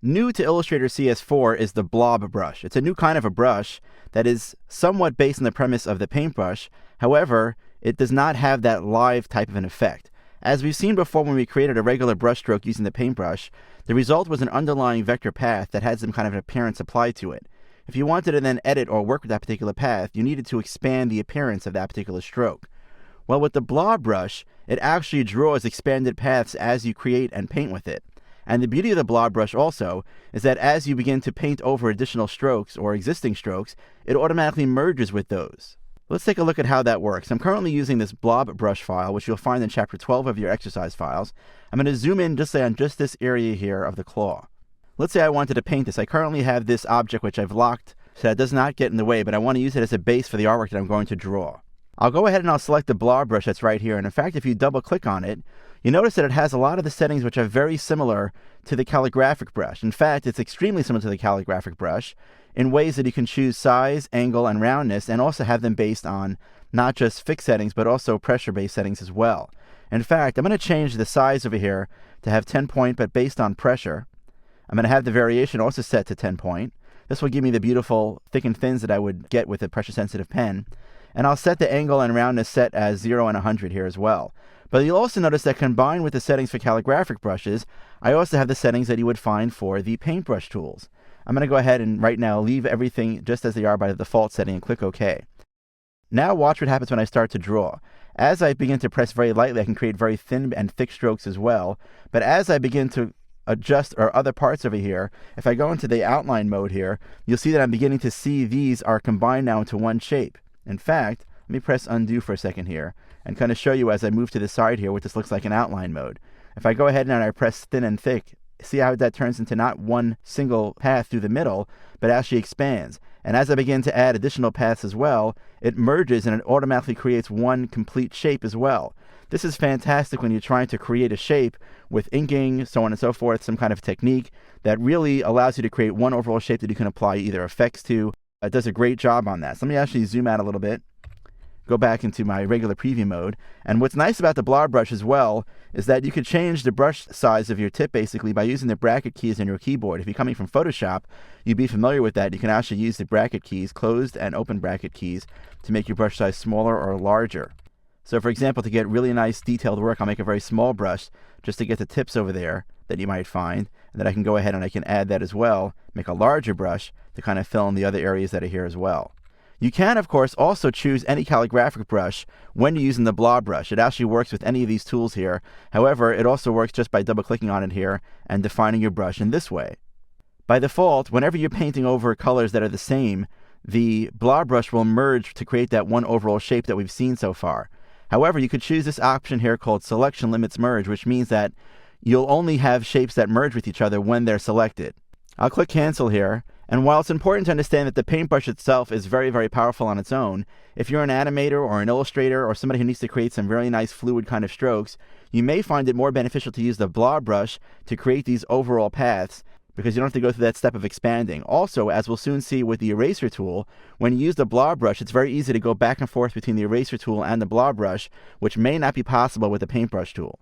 New to Illustrator CS4 is the blob brush. It's a new kind of a brush that is somewhat based on the premise of the paintbrush. However, it does not have that live type of an effect. As we've seen before when we created a regular brush stroke using the paintbrush, the result was an underlying vector path that had some kind of an appearance applied to it. If you wanted to then edit or work with that particular path, you needed to expand the appearance of that particular stroke. Well, with the blob brush, it actually draws expanded paths as you create and paint with it. And the beauty of the blob brush also is that as you begin to paint over additional strokes or existing strokes, it automatically merges with those. Let's take a look at how that works. I'm currently using this blob brush file, which you'll find in chapter 12 of your exercise files. I'm going to zoom in just say on just this area here of the claw. Let's say I wanted to paint this. I currently have this object which I've locked so that it does not get in the way, but I want to use it as a base for the artwork that I'm going to draw. I'll go ahead and I'll select the blob brush that's right here. And in fact, if you double click on it, you notice that it has a lot of the settings which are very similar to the calligraphic brush. In fact, it's extremely similar to the calligraphic brush in ways that you can choose size, angle, and roundness, and also have them based on not just fixed settings, but also pressure-based settings as well. In fact, I'm going to change the size over here to have 10 point, but based on pressure. I'm going to have the variation also set to 10 point. This will give me the beautiful thick and thins that I would get with a pressure-sensitive pen. And I'll set the angle and roundness set as 0 and 100 here as well. But you'll also notice that combined with the settings for calligraphic brushes, I also have the settings that you would find for the paintbrush tools. I'm going to go ahead and right now leave everything just as they are by the default setting and click OK. Now watch what happens when I start to draw. As I begin to press very lightly, I can create very thin and thick strokes as well. But as I begin to adjust or other parts over here, if I go into the outline mode here, you'll see that I'm beginning to see these are combined now into one shape. In fact, let me press undo for a second here and kind of show you as I move to the side here what this looks like in outline mode. If I go ahead and I press thin and thick, see how that turns into not one single path through the middle, but actually expands. And as I begin to add additional paths as well, it merges and it automatically creates one complete shape as well. This is fantastic when you're trying to create a shape with inking, so on and so forth, some kind of technique that really allows you to create one overall shape that you can apply either effects to. It does a great job on that. So let me actually zoom out a little bit, go back into my regular preview mode. And what's nice about the blob brush as well is that you could change the brush size of your tip basically by using the bracket keys on your keyboard. If you're coming from Photoshop, you'd be familiar with that. You can actually use the bracket keys, closed and open bracket keys, to make your brush size smaller or larger. So for example, to get really nice detailed work, I'll make a very small brush just to get the tips over there that you might find. And then I can go ahead and I can add that as well, make a larger brush to kind of fill in the other areas that are here as well. You can, of course, also choose any calligraphic brush when you're using the blob brush. It actually works with any of these tools here. However, it also works just by double-clicking on it here and defining your brush in this way. By default, whenever you're painting over colors that are the same, the blob brush will merge to create that one overall shape that we've seen so far. However, you could choose this option here called Selection Limits Merge, which means that you'll only have shapes that merge with each other when they're selected. I'll click Cancel here. And while it's important to understand that the paintbrush itself is very, very powerful on its own, if you're an animator or an illustrator or somebody who needs to create some really nice fluid kind of strokes, you may find it more beneficial to use the blob brush to create these overall paths because you don't have to go through that step of expanding. Also, as we'll soon see with the eraser tool, when you use the blob brush, it's very easy to go back and forth between the eraser tool and the blob brush, which may not be possible with the paintbrush tool.